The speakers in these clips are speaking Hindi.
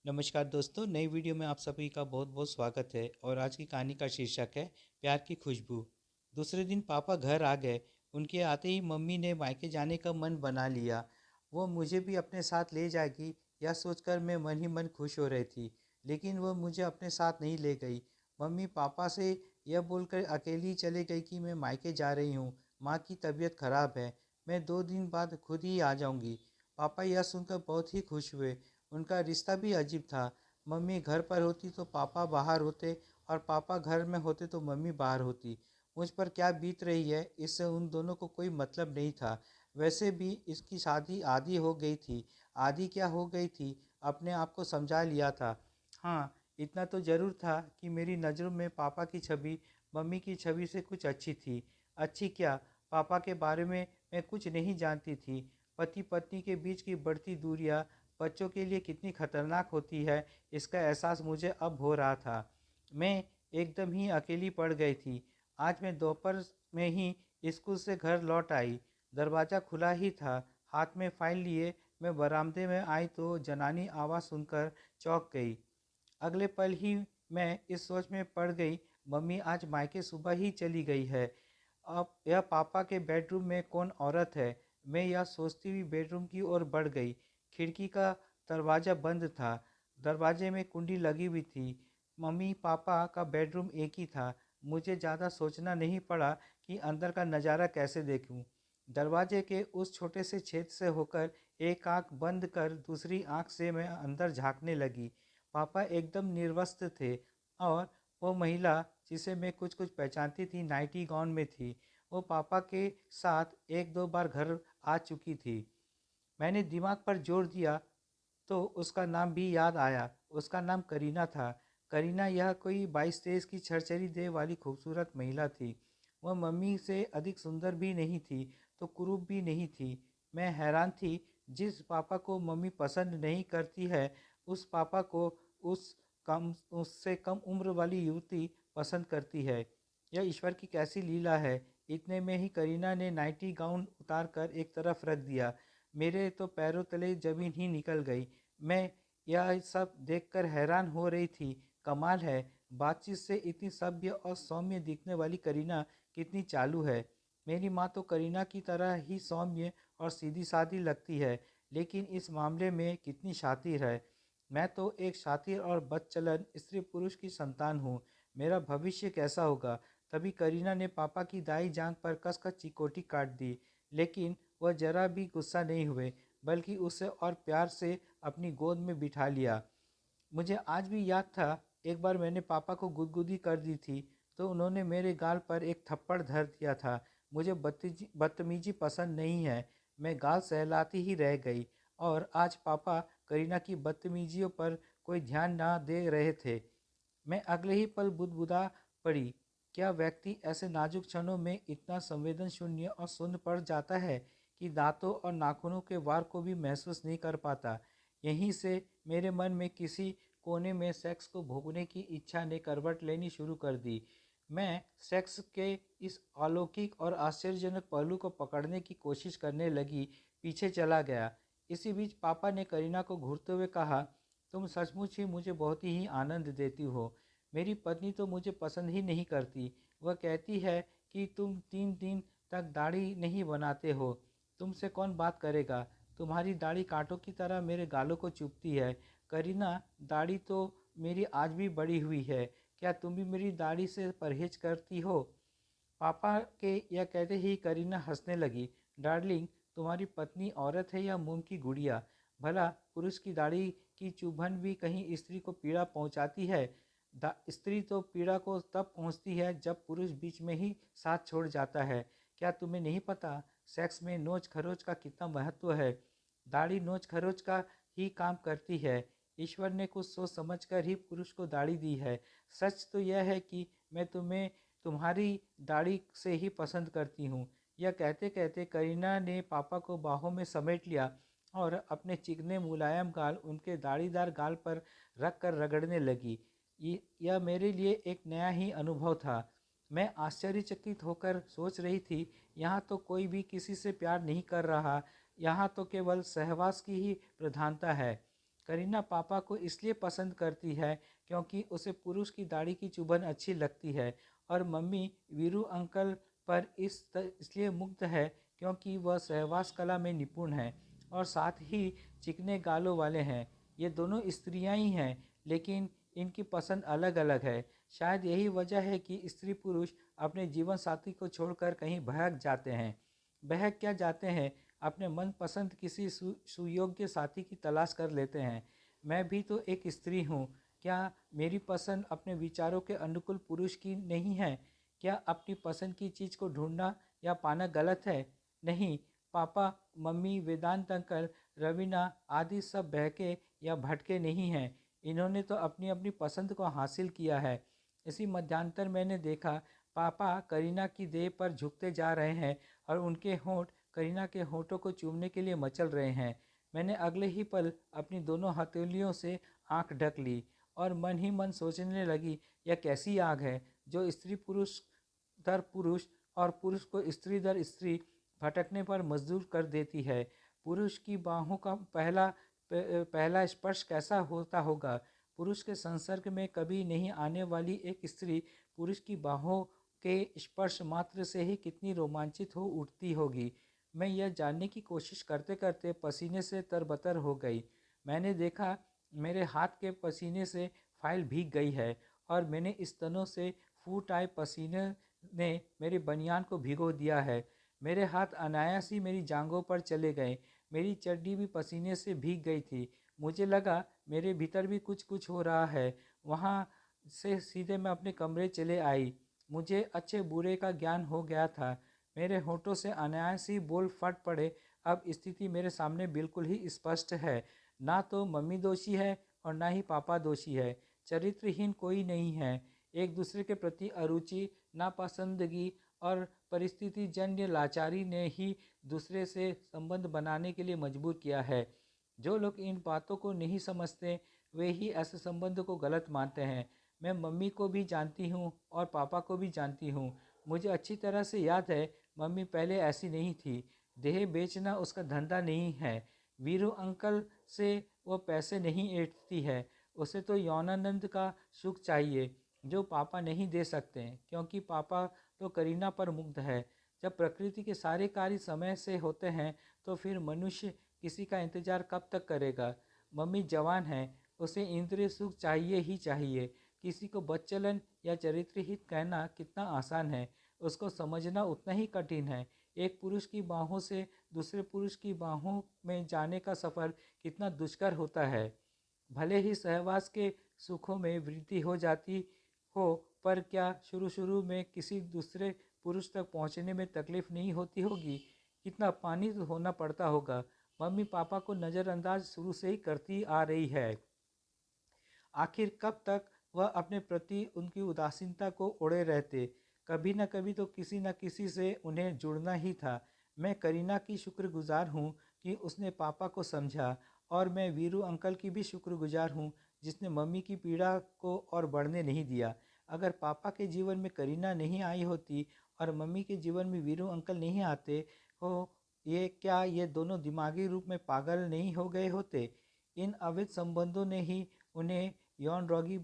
नमस्कार दोस्तों, नई वीडियो में आप सभी का बहुत बहुत स्वागत है। और आज की कहानी का शीर्षक है प्यार की खुशबू। दूसरे दिन पापा घर आ गए। उनके आते ही मम्मी ने मायके जाने का मन बना लिया। वो मुझे भी अपने साथ ले जाएगी, यह सोचकर मैं मन ही मन खुश हो रही थी। लेकिन वह मुझे अपने साथ नहीं ले गई। मम्मी पापा से यह बोलकर अकेली चले गई कि मैं मायके जा रही हूँ, माँ की तबीयत खराब है, मैं 2 दिन बाद खुद ही आ जाऊँगी। पापा यह सुनकर बहुत ही खुश हुए। उनका रिश्ता भी अजीब था। मम्मी घर पर होती तो पापा बाहर होते, और पापा घर में होते तो मम्मी बाहर होती। मुझ पर क्या बीत रही है इससे उन दोनों को कोई मतलब नहीं था। वैसे भी इसकी शादी आधी हो गई थी। आधी क्या हो गई थी, अपने आप को समझा लिया था। हाँ, इतना तो ज़रूर था कि मेरी नज़रों में पापा की छवि मम्मी की छवि से कुछ अच्छी थी। अच्छी क्या, पापा के बारे में मैं कुछ नहीं जानती थी। पति पत्नी के बीच की बढ़ती दूरियां बच्चों के लिए कितनी खतरनाक होती है, इसका एहसास मुझे अब हो रहा था। मैं एकदम ही अकेली पड़ गई थी। आज मैं दोपहर में ही स्कूल से घर लौट आई। दरवाज़ा खुला ही था। हाथ में फाइल लिए मैं बरामदे में आई तो जनानी आवाज़ सुनकर चौंक गई। अगले पल ही मैं इस सोच में पड़ गई, मम्मी आज मायके सुबह ही चली गई है। अब यह पापा के बेडरूम में कौन औरत है। मैं यह सोचती हुई बेडरूम की ओर बढ़ गई। खिड़की का दरवाज़ा बंद था। दरवाजे में कुंडी लगी हुई थी। मम्मी पापा का बेडरूम एक ही था। मुझे ज़्यादा सोचना नहीं पड़ा कि अंदर का नज़ारा कैसे देखूं। दरवाजे के उस छोटे से छेद से होकर एक आंख बंद कर दूसरी आंख से मैं अंदर झांकने लगी। पापा एकदम निर्वस्त्र थे, और वो महिला जिसे मैं कुछ कुछ पहचानती थी नाइटी गाउन में थी। वो पापा के साथ एक दो बार घर आ चुकी थी। मैंने दिमाग पर जोर दिया तो उसका नाम भी याद आया। उसका नाम करीना था। करीना यह कोई 22-23 की छरछरी देह वाली खूबसूरत महिला थी। वह मम्मी से अधिक सुंदर भी नहीं थी तो कुरूप भी नहीं थी। मैं हैरान थी, जिस पापा को मम्मी पसंद नहीं करती है उस पापा को उस कम उससे कम उम्र वाली युवती पसंद करती है। यह ईश्वर की कैसी लीला है। इतने में ही करीना ने नाइटी गाउन उतार कर एक तरफ रख दिया। मेरे तो पैरों तले ज़मीन ही निकल गई। मैं यह सब देखकर हैरान हो रही थी। कमाल है, बातचीत से इतनी सभ्य और सौम्य दिखने वाली करीना कितनी चालू है। मेरी माँ तो करीना की तरह ही सौम्य और सीधी सादी लगती है, लेकिन इस मामले में कितनी शातिर है। मैं तो एक शातिर और बदचलन स्त्री पुरुष की संतान हूँ। मेरा भविष्य कैसा होगा। तभी करीना ने पापा की दाई जांघ पर कसकर चिकोटी काट दी। लेकिन वह जरा भी गुस्सा नहीं हुए, बल्कि उसे और प्यार से अपनी गोद में बिठा लिया। मुझे आज भी याद था, एक बार मैंने पापा को गुदगुदी कर दी थी तो उन्होंने मेरे गाल पर एक थप्पड़ धर दिया था। मुझे बदतमीजी पसंद नहीं है। मैं गाल सहलाती ही रह गई। और आज पापा करीना की बदतमीजियों पर कोई ध्यान ना दे रहे थे। मैं अगले ही पल बुदबुदा पड़ी। क्या व्यक्ति ऐसे नाजुक क्षणों में इतना संवेदन शून्य और शून्य पड़ जाता है कि दांतों और नाखूनों के वार को भी महसूस नहीं कर पाता। यहीं से मेरे मन में किसी कोने में सेक्स को भोगने की इच्छा ने करवट लेनी शुरू कर दी। मैं सेक्स के इस अलौकिक और आश्चर्यजनक पहलू को पकड़ने की कोशिश करने लगी, पीछे चला गया। इसी बीच पापा ने करीना को घूरते हुए कहा, तुम सचमुच ही मुझे बहुत ही आनंद देती हो। मेरी पत्नी तो मुझे पसंद ही नहीं करती। वह कहती है कि तुम 3 दिन तक दाढ़ी नहीं बनाते हो। तुमसे कौन बात करेगा। तुम्हारी दाढ़ी कांटों की तरह मेरे गालों को चुभती है। करीना, दाढ़ी तो मेरी आज भी बड़ी हुई है। क्या तुम भी मेरी दाढ़ी से परहेज करती हो। पापा के यह कहते ही करीना हंसने लगी। डार्लिंग, तुम्हारी पत्नी औरत है या मोम की गुड़िया। भला पुरुष की दाढ़ी की चुभन भी कहीं स्त्री को पीड़ा पहुंचाती है। स्त्री तो पीड़ा को तब पहुंचती है जब पुरुष बीच में ही साथ छोड़ जाता है। क्या तुम्हें नहीं पता सेक्स में नोच खरोच का कितना महत्व है। दाढ़ी नोच खरोच का ही काम करती है। ईश्वर ने कुछ सोच समझ कर ही पुरुष को दाढ़ी दी है। सच तो यह है कि मैं तुम्हें तुम्हारी दाढ़ी से ही पसंद करती हूँ। यह कहते कहते करीना ने पापा को बाहों में समेट लिया और अपने चिकने मुलायम गाल उनके दाढ़ीदार गाल पर रख कर रगड़ने लगी। यह मेरे लिए एक नया ही अनुभव था। मैं आश्चर्यचकित होकर सोच रही थी, यहाँ तो कोई भी किसी से प्यार नहीं कर रहा, यहाँ तो केवल सहवास की ही प्रधानता है। करीना पापा को इसलिए पसंद करती है क्योंकि उसे पुरुष की दाढ़ी की चुभन अच्छी लगती है, और मम्मी वीरू अंकल पर इसलिए मुग्ध है क्योंकि वह सहवास कला में निपुण है और साथ ही चिकने गालों वाले हैं। ये दोनों स्त्रियां ही हैं, लेकिन इनकी पसंद अलग अलग है। शायद यही वजह है कि स्त्री पुरुष अपने जीवन साथी को छोड़कर कहीं बहक जाते हैं। बहक क्या जाते हैं, अपने मनपसंद किसी सुयोग्य साथी की तलाश कर लेते हैं। मैं भी तो एक स्त्री हूँ। क्या मेरी पसंद अपने विचारों के अनुकूल पुरुष की नहीं है? क्या अपनी पसंद की चीज़ को ढूंढना या पाना गलत है? नहीं। पापा, मम्मी, वेदांत अंकल, रवीना आदि सब बहके या भटके नहीं हैं। इन्होंने तो अपनी अपनी पसंद को हासिल किया है। इसी मध्यांतर मैंने देखा, पापा करीना की देह पर झुकते जा रहे हैं और उनके होंठ करीना के होंठों को चूमने के लिए मचल रहे हैं। मैंने अगले ही पल अपनी दोनों हथेलियों से आंख ढक ली और मन ही मन सोचने लगी, यह कैसी आग है जो स्त्री पुरुष दर पुरुष और पुरुष को स्त्री दर स्त्री भटकने पर मजदूर कर देती है। पुरुष की बाहों का पहला स्पर्श कैसा होता होगा? पुरुष के संसर्ग में कभी नहीं आने वाली एक स्त्री पुरुष की बाहों के स्पर्श मात्र से ही कितनी रोमांचित हो उठती होगी। मैं यह जानने की कोशिश करते करते पसीने से तरबतर हो गई। मैंने देखा, मेरे हाथ के पसीने से फाइल भीग गई है और मैंने स्तनों से फूट आए पसीने ने मेरी बनियान को भिगो दिया है। मेरे हाथ अनायास ही मेरी जांघों पर चले गए। मेरी चड्डी भी पसीने से भीग गई थी। मुझे लगा मेरे भीतर भी कुछ कुछ हो रहा है। वहाँ से सीधे मैं अपने कमरे चले आई। मुझे अच्छे बुरे का ज्ञान हो गया था। मेरे होठों से अनायास ही बोल फट पड़े। अब स्थिति मेरे सामने बिल्कुल ही स्पष्ट है। ना तो मम्मी दोषी है और ना ही पापा दोषी है। चरित्रहीन कोई नहीं है। एक दूसरे के प्रति अरुचि, नापसंदगी और परिस्थिति जन्य लाचारी ने ही दूसरे से संबंध बनाने के लिए मजबूर किया है। जो लोग इन बातों को नहीं समझते वे ही ऐसे संबंध को गलत मानते हैं। मैं मम्मी को भी जानती हूँ और पापा को भी जानती हूँ। मुझे अच्छी तरह से याद है, मम्मी पहले ऐसी नहीं थी। देह बेचना उसका धंधा नहीं है। वीरू अंकल से वो पैसे नहीं ऐंठती है। उसे तो यौनानंद का सुख चाहिए जो पापा नहीं दे सकते, क्योंकि पापा तो करीना पर मुग्ध है। जब प्रकृति के सारे कार्य समय से होते हैं तो फिर मनुष्य किसी का इंतजार कब तक करेगा? मम्मी जवान है, उसे इंद्रिय सुख चाहिए ही चाहिए। किसी को बदचलन या चरित्रहित कहना कितना आसान है, उसको समझना उतना ही कठिन है। एक पुरुष की बाहों से दूसरे पुरुष की बाहों में जाने का सफ़र कितना दुष्कर होता है। भले ही सहवास के सुखों में वृद्धि हो जाती हो, पर क्या शुरू शुरू में किसी दूसरे पुरुष तक पहुंचने में तकलीफ नहीं होती होगी? कितना पानी होना पड़ता होगा। मम्मी पापा को नज़रअंदाज शुरू से ही करती आ रही है। आखिर कब तक वह अपने प्रति उनकी उदासीनता को ओढ़े रहते? कभी न कभी तो किसी न किसी से उन्हें जुड़ना ही था। मैं करीना की शुक्रगुजार हूँ कि उसने पापा को समझा, और मैं वीरू अंकल की भी शुक्रगुजार हूँ जिसने मम्मी की पीड़ा को और बढ़ने नहीं दिया। अगर पापा के जीवन में करीना नहीं आई होती और मम्मी के जीवन में वीरू अंकल नहीं आते हो, ये दोनों दिमागी रूप में पागल नहीं हो गए होते? इन अवैध संबंधों ने ही उन्हें यौन रोगी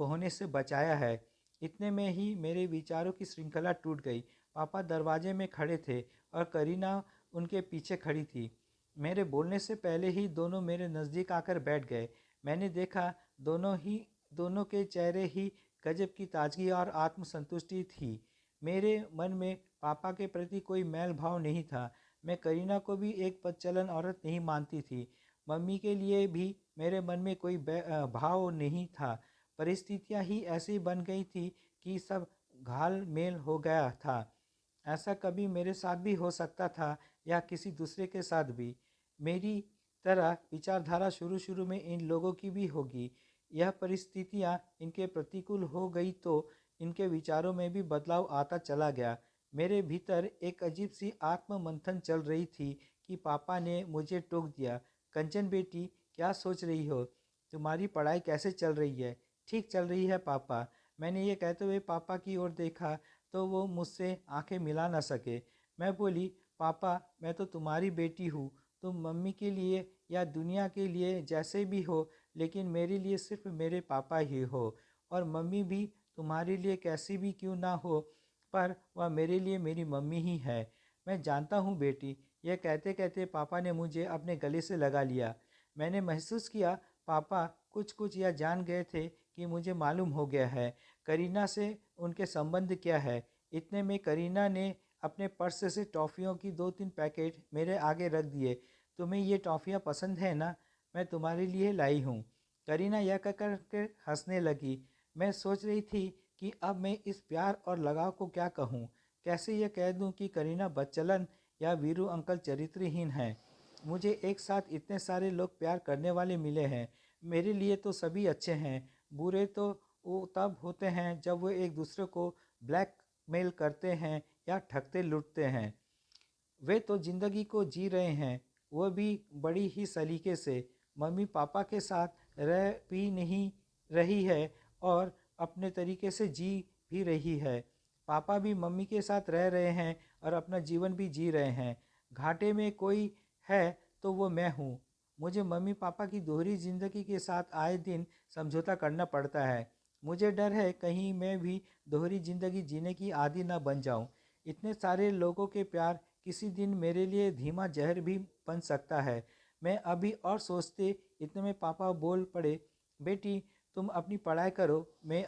होने से बचाया है। इतने में ही मेरे विचारों की श्रृंखला टूट गई। पापा दरवाजे में खड़े थे और करीना उनके पीछे खड़ी थी। मेरे बोलने से पहले ही दोनों मेरे नज़दीक आकर बैठ गए। मैंने देखा, दोनों के चेहरे ही गजब की ताजगी और आत्मसंतुष्टि थी। मेरे मन में पापा के प्रति कोई मैल भाव नहीं था। मैं करीना को भी एक बदचलन औरत नहीं मानती थी। मम्मी के लिए भी मेरे मन में कोई भाव नहीं था। परिस्थितियाँ ही ऐसी बन गई थी कि सब घाल मेल हो गया था। ऐसा कभी मेरे साथ भी हो सकता था या किसी दूसरे के साथ भी। मेरी तरह विचारधारा शुरू शुरू में इन लोगों की भी होगी। यह परिस्थितियाँ इनके प्रतिकूल हो गई तो इनके विचारों में भी बदलाव आता चला गया। मेरे भीतर एक अजीब सी आत्म मंथन चल रही थी कि पापा ने मुझे टोक दिया, कंचन बेटी क्या सोच रही हो? तुम्हारी पढ़ाई कैसे चल रही है? ठीक चल रही है पापा। मैंने ये कहते हुए पापा की ओर देखा तो वो मुझसे आंखें मिला न सके। मैं बोली, पापा मैं तो तुम्हारी बेटी हूँ, तुम मम्मी के लिए या दुनिया के लिए जैसे भी हो, लेकिन मेरे लिए सिर्फ मेरे पापा ही हो। और मम्मी भी तुम्हारे लिए कैसी भी क्यों ना हो, पर वह मेरे लिए मेरी मम्मी ही है। मैं जानता हूँ बेटी। यह कहते कहते पापा ने मुझे अपने गले से लगा लिया। मैंने महसूस किया पापा कुछ कुछ यह जान गए थे कि मुझे मालूम हो गया है करीना से उनके संबंध क्या है। इतने में करीना ने अपने पर्स से टॉफ़ियों की 2-3 पैकेट मेरे आगे रख दिए। तुम्हें ये टॉफ़ियाँ पसंद है ना? मैं तुम्हारे लिए लाई हूँ। करीना यह कहकर के हंसने लगी। मैं सोच रही थी कि अब मैं इस प्यार और लगाव को क्या कहूँ। कैसे यह कह दूँ कि करीना बदचलन या वीरू अंकल चरित्रहीन है। मुझे एक साथ इतने सारे लोग प्यार करने वाले मिले हैं। मेरे लिए तो सभी अच्छे हैं। बुरे तो वो तब होते हैं जब वो एक दूसरे को ब्लैकमेल करते हैं या ठगते लूटते हैं। वे तो ज़िंदगी को जी रहे हैं, वो भी बड़ी ही सलीके से। मम्मी पापा के साथ रह भी नहीं रही है और अपने तरीके से जी भी रही है। पापा भी मम्मी के साथ रह रहे हैं और अपना जीवन भी जी रहे हैं। घाटे में कोई है तो वो मैं हूँ। मुझे मम्मी पापा की दोहरी ज़िंदगी के साथ आए दिन समझौता करना पड़ता है। मुझे डर है कहीं मैं भी दोहरी ज़िंदगी जीने की आदी ना बन जाऊँ। इतने सारे लोगों के प्यार किसी दिन मेरे लिए धीमा जहर भी बन सकता है। मैं अभी और सोचते इतने में पापा बोल पड़े, बेटी तुम अपनी पढ़ाई करो, मैं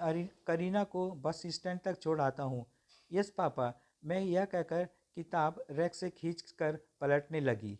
करीना को बस स्टैंड तक छोड़ आता हूँ। यस पापा, मैं यह कहकर किताब रैक से खींच कर पलटने लगी।